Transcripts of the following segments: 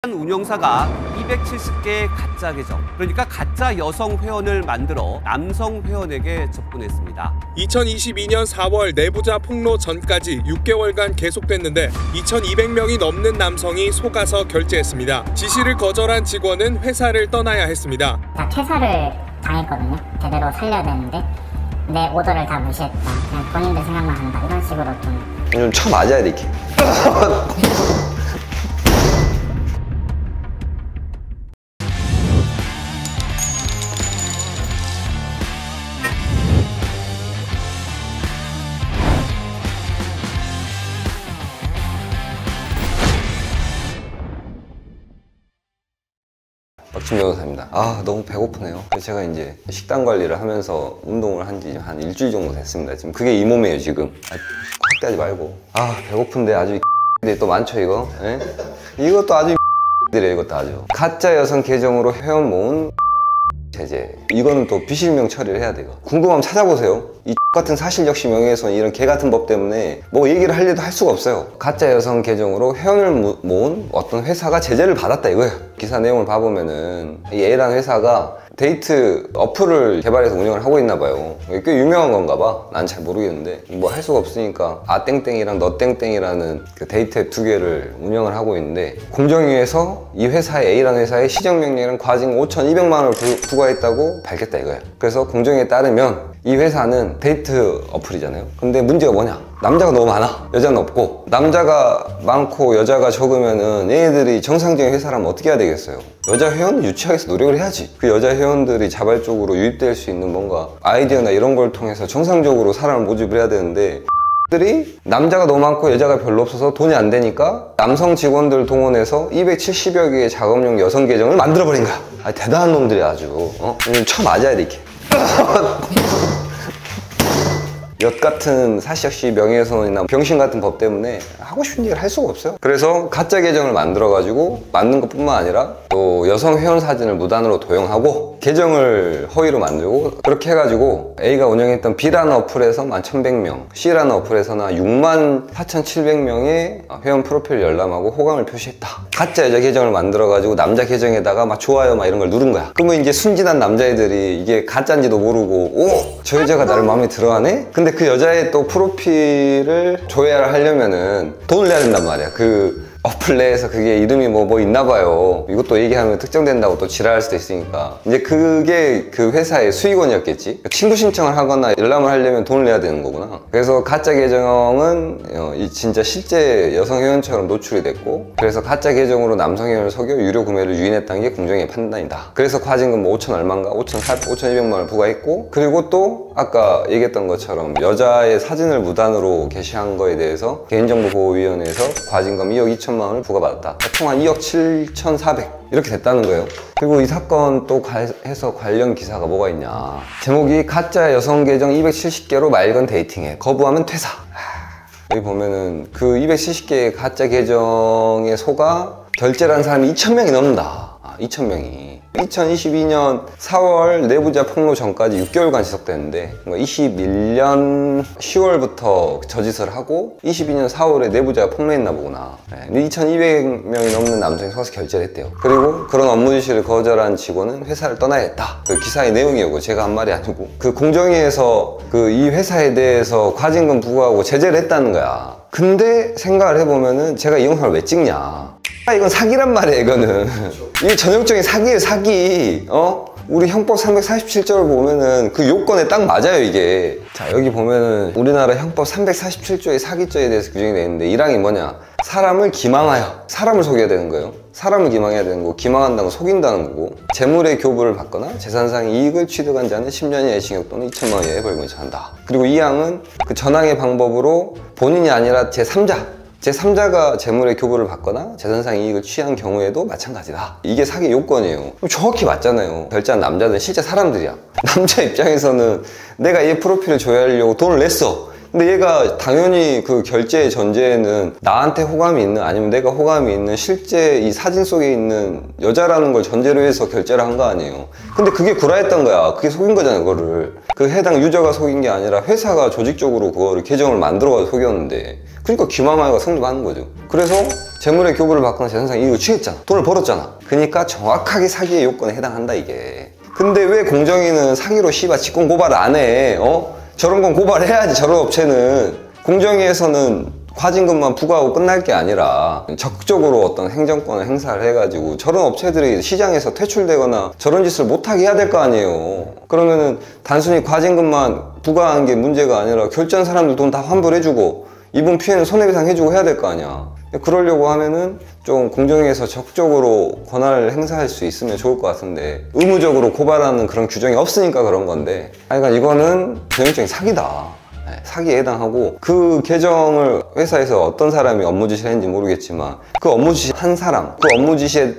운영사가 270개의 가짜 계정, 그러니까 가짜 여성 회원을 만들어 남성 회원에게 접근했습니다. 2022년 4월 내부자 폭로 전까지 6개월간 계속됐는데 2,200명이 넘는 남성이 속아서 결제했습니다. 지시를 거절한 직원은 회사를 떠나야 했습니다. 퇴사를 당했거든요. 제대로 살려야 되는데 내 오더를 다 무시했다. 그냥 본인들 생각만 한다. 이런 식으로 좀 쳐맞아야 돼, 이렇게. 박준 변호사입니다. 너무 배고프네요. 제가 이제 식단 관리를 하면서 운동을 한 지 한 일주일 정도 됐습니다. 지금 그게 이 몸이에요, 지금. 확대하지 말고. 배고픈데 아주 또 많죠, 이거? 예? 이것도 아주 들이에요, 이것도 아주. 가짜 여성 계정으로 회원 모은 제재. 이거는 또 비실명 처리를 해야 돼요. 궁금하면 찾아보세요. 이 같은 사실 역시 명예훼손, 이런 개 같은 법 때문에 뭐 얘기를 하려도 할 수가 없어요. 가짜 여성 계정으로 회원을 모은 어떤 회사가 제재를 받았다 이거예요. 기사 내용을 봐보면은 이 A라는 회사가 데이트 어플을 개발해서 운영을 하고 있나 봐요. 꽤 유명한 건가 봐. 난 잘 모르겠는데 뭐 할 수가 없으니까 땡땡이랑 너땡땡이라는 그 데이트 앱 2개를 운영을 하고 있는데, 공정위에서 이 회사의 A라는 회사에 시정명령이랑 과징 5,200만 원을 부과했다고 밝혔다 이거야. 그래서 공정위에 따르면 이 회사는 데이트 어플이잖아요. 근데 문제가 뭐냐? 남자가 너무 많아, 여자는 없고. 남자가 많고 여자가 적으면은 얘네들이 정상적인 회사라면 어떻게 해야 되겠어요? 여자 회원을 유치하기 위해서 노력을 해야지. 그 여자 회원들이 자발적으로 유입될 수 있는 뭔가 아이디어나 이런 걸 통해서 정상적으로 사람을 모집을 해야 되는데, 들이 남자가 너무 많고 여자가 별로 없어서 돈이 안 되니까 남성 직원들 동원해서 270여 개의 작업용 여성 계정을 만들어버린 거야. 대단한 놈들이 아주. 쳐맞아야 돼, 이렇게. 엿같은 사실역시 명예훼손이나 병신 같은 법 때문에 하고 싶은 얘기를 할 수가 없어요. 그래서 가짜 계정을 만들어가지고 만든 것뿐만 아니라 또 여성 회원 사진을 무단으로 도용하고 계정을 허위로 만들고, 그렇게 해가지고 A가 운영했던 B라는 어플에서만 1,100명, C라는 어플에서는 64,700명의 회원 프로필 열람하고 호감을 표시했다. 가짜 여자 계정을 만들어가지고 남자 계정에다가 막 좋아요 막 이런 걸 누른 거야. 그러면 이제 순진한 남자애들이 이게 가짜인지도 모르고 저 여자가 나를 마음에 들어하네? 근데 그 여자의 또 프로필을 조회를 하려면은 돈을 내야 된단 말이야. 그 어플 내에서 그게 이름이 뭐 있나 봐요. 이것도 얘기하면 특정된다고 또 지랄할 수도 있으니까. 이제 그게 그 회사의 수익원이었겠지. 친구 신청을 하거나 열람을 하려면 돈을 내야 되는 거구나. 그래서 가짜 계정은 진짜 실제 여성 회원처럼 노출이 됐고, 그래서 가짜 계정으로 남성 회원을 속여 유료 구매를 유인했다는 게 공정의 판단이다. 그래서 과징금 5천 얼마인가? 5,200만 원을 부과했고, 그리고 또 아까 얘기했던 것처럼 여자의 사진을 무단으로 게시한 거에 대해서 개인정보보호위원회에서 과징금 2억 2천만 원을 부과받았다. 총 한 2억 7,400 이렇게 됐다는 거예요. 그리고 이 사건 또 해서 관련 기사가 뭐가 있냐. 제목이 가짜 여성 계정 270개로 맑은 데이팅해, 거부하면 퇴사. 여기 보면은 그 270개의 가짜 계정에 속아 결제를 한 사람이 2,000명이 넘는다. 2,000명이. 2022년 4월 내부자 폭로 전까지 6개월간 지속됐는데, 21년 10월부터 저짓을 하고 22년 4월에 내부자가 폭로했나 보구나. 근데 2,200명이 넘는 남성이 속아서 결제를 했대요. 그리고 그런 업무 지시를 거절한 직원은 회사를 떠나야 했다. 그 기사의 내용이고 제가 한 말이 아니고, 그 공정위에서 그 이 회사에 대해서 과징금 부과하고 제재를 했다는 거야. 근데 생각을 해보면은 제가 이 영상을 왜 찍냐. 이건 사기란 말이야, 이거는. 이게 전형적인 사기예요, 사기. 우리 형법 347조를 보면은 그 요건에 딱 맞아요, 이게. 자, 여기 보면은 우리나라 형법 347조의 사기죄에 대해서 규정이 되어 있는데, 1항이 뭐냐. 사람을 기망하여, 사람을 속여야 되는 거예요. 사람을 기망해야 되는 거고, 기망한다는 건 속인다는 거고, 재물의 교부를 받거나 재산상 이익을 취득한 자는 10년 이하의 징역 또는 2천만 원 이하의 벌금에 처한다. 그리고 2항은 그 전항의 방법으로 본인이 아니라 제3자가 재물의 교부를 받거나 재산상 이익을 취한 경우에도 마찬가지다. 이게 사기 요건이에요. 정확히 맞잖아요. 결제한 남자들은 실제 사람들이야. 남자 입장에서는 내가 얘 프로필을 조회하려고 돈을 냈어. 근데 얘가 당연히 그 결제의 전제에는 나한테 호감이 있는, 아니면 내가 호감이 있는 실제 이 사진 속에 있는 여자라는 걸 전제로 해서 결제를 한 거 아니에요. 근데 그게 구라였던 거야. 그게 속인 거잖아, 그거를. 그 해당 유저가 속인 게 아니라 회사가 조직적으로 그거를 계정을 만들어가지고 속였는데, 그러니까 기마마이가 성립하는 거죠. 그래서 재물의 교부를 받거나 재산상 이익을 취했잖아. 돈을 벌었잖아. 그러니까 정확하게 사기의 요건에 해당한다 이게. 근데 왜 공정위는 사기로 직권 고발을 안 해? 저런 건 고발해야지. 저런 업체는. 공정위에서는 과징금만 부과하고 끝날 게 아니라 적극적으로 어떤 행정권을 행사를 해가지고 저런 업체들이 시장에서 퇴출되거나 저런 짓을 못하게 해야 될 거 아니에요. 그러면은 단순히 과징금만 부과하는 게 문제가 아니라 결제한 사람들 돈 다 환불해주고 이분 피해는 손해배상 해주고 해야 될 거 아니야. 그러려고 하면은 좀 공정위에서 적극적으로 권한을 행사할 수 있으면 좋을 것 같은데 의무적으로 고발하는 그런 규정이 없으니까 그런 건데, 그러니까 이거는 전형적인 사기다. 사기에 해당하고, 그 계정을 회사에서 어떤 사람이 업무 지시를 했는지 모르겠지만 그 업무 지시 한 사람, 그 업무 지시에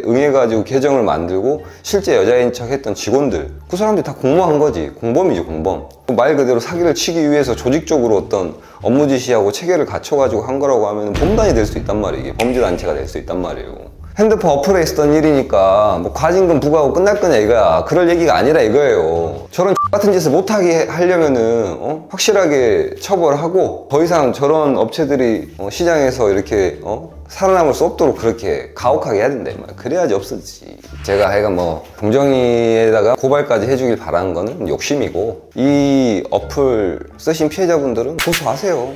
응해가지고 계정을 만들고 실제 여자인 척 했던 직원들, 그 사람들이 다 공모한 거지. 공범이죠, 공범. 말 그대로 사기를 치기 위해서 조직적으로 어떤 업무 지시하고 체계를 갖춰가지고 한 거라고 하면 범단이 될 수 있단 말이에요. 이게 범죄단체가 될 수 있단 말이에요. 핸드폰 어플에 있었던 일이니까 뭐 과징금 부과하고 끝날 거냐 이거야. 그럴 얘기가 아니라 이거예요. 저런 같은 짓을 못하게 하려면은 확실하게 처벌하고 더 이상 저런 업체들이 시장에서 이렇게 살아남을 수 없도록 그렇게 가혹하게 해야 된다. 그래야지 없어지지. 제가 하여간 뭐 공정위에다가 고발까지 해주길 바라는 거는 욕심이고, 이 어플 쓰신 피해자분들은 고소하세요.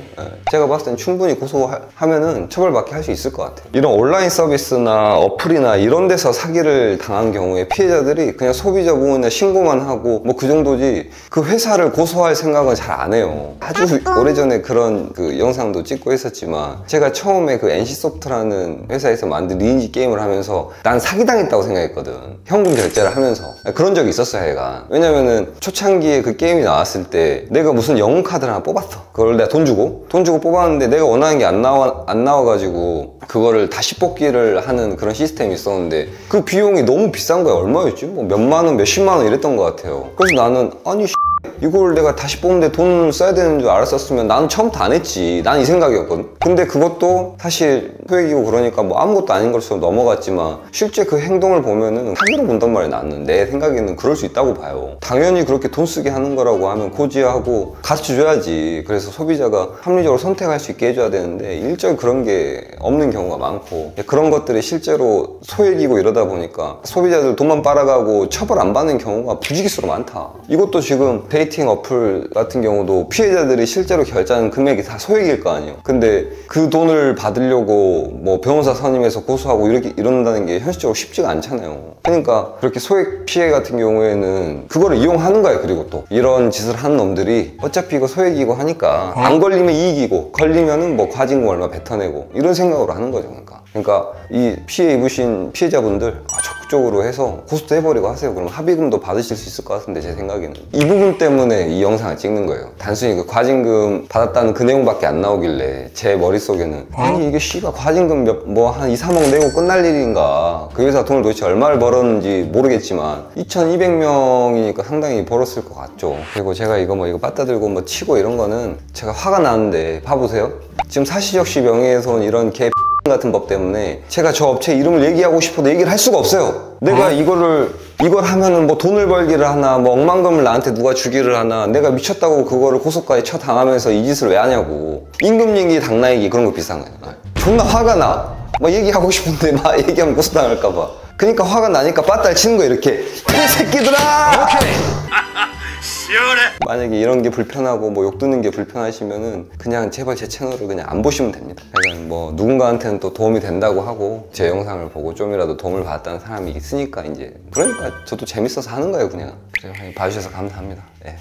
제가 봤을 땐 충분히 고소하면은 처벌받게 할 수 있을 것 같아요. 이런 온라인 서비스나 어플이나 이런 데서 사기를 당한 경우에 피해자들이 그냥 소비자 보호나 신고만 하고 뭐 그 정도지 그 회사를 고소할 생각은 잘 안 해요. 아주 오래전에 그런 그 영상도 찍고 했었지만, 제가 처음에 그 NC소프트라는 회사에서 만든 리니지 게임을 하면서 난 사기당했다고 생각했거든. 현금 결제를 하면서. 그런 적이 있었어요, 얘가. 왜냐면은 초창기에 그 게임이 나왔을 때 내가 무슨 영웅카드를 하나 뽑았어. 그걸 내가 돈 주고 뽑았는데 내가 원하는 게 안 나와가지고 그거를 다시 뽑기를 하는 그런 시스템이 있었는데 그 비용이 너무 비싼 거야. 얼마였지? 뭐 몇만 원, 몇십만 원 이랬던 것 같아요. 그래서 나는 이걸 내가 다시 뽑는데 돈을 써야 되는 줄 알았었으면 나는 처음부터 안 했지. 난 이 생각이었거든. 근데 그것도 사실 소액이고 그러니까 뭐 아무것도 아닌 것처럼 넘어갔지만 실제 그 행동을 보면은 사기로 본단 말이야. 나는 내 생각에는 그럴 수 있다고 봐요. 당연히 그렇게 돈 쓰게 하는 거라고 하면 고지하고 가르쳐줘야지. 그래서 소비자가 합리적으로 선택할 수 있게 해줘야 되는데 일절 그런 게 없는 경우가 많고, 그런 것들이 실제로 소액이고 이러다 보니까 소비자들 돈만 빨아가고 처벌 안 받는 경우가 부지기수로 많다. 이것도 지금 데이팅 어플 같은 경우도 피해자들이 실제로 결제하는 금액이 다 소액일 거 아니에요. 근데 그 돈을 받으려고 뭐 변호사 선임해서 고소하고 이런다는 게 현실적으로 쉽지가 않잖아요. 그러니까 그렇게 소액 피해 같은 경우에는 그거를 이용하는 거예요. 그리고 또 이런 짓을 하는 놈들이 어차피 이거 소액이고 하니까 안 걸리면 이익이고 걸리면은 뭐 과징금 얼마 뱉어내고 이런 생각으로 하는 거죠. 그러니까 이 피해 입으신 피해자분들 적극적으로 해서 고소도 해버리고 하세요. 그럼 합의금도 받으실 수 있을 것 같은데, 제 생각에는 이 부분 때문에 이 영상을 찍는 거예요. 단순히 그 과징금 받았다는 그 내용밖에 안 나오길래 제 머릿속에는 아니 이게 과징금 뭐 한 2, 3억 내고 끝날 일인가, 그 회사 돈을 도대체 얼마를 벌었는지 모르겠지만 2200명이니까 상당히 벌었을 것 같죠. 그리고 제가 이거 빠따 들고 뭐 치고 이런 거는 제가 화가 나는데, 봐보세요. 지금 사실적시 명예훼손 이런 개 같은 법 때문에 제가 저 업체 이름을 얘기하고 싶어도 얘기를 할 수가 없어요. 내가 이걸 하면은 뭐 돈을 벌기를 하나, 뭐 억만금을 나한테 누가 주기를 하나, 내가 미쳤다고 그거를 고소까지 쳐당하면서 이 짓을 왜 하냐고. 임금 얘기, 당나 얘기 그런 거 비싼 거예요. 존나 화가 나. 막 얘기하고 싶은데 막 얘기하면 고소당할까봐. 그러니까 화가 나니까 빠따를 치는 거야, 이렇게. 이 새끼들아! 시원해. 만약에 이런 게 불편하고 뭐 욕 듣는 게 불편하시면은 그냥 제발 제 채널을 그냥 안 보시면 됩니다. 그러니까 뭐 누군가한테는 또 도움이 된다고 하고 제 영상을 보고 좀이라도 도움을 받았다는 사람이 있으니까 이제, 그러니까 저도 재밌어서 하는 거예요, 그냥. 그래서 봐주셔서 감사합니다. 네.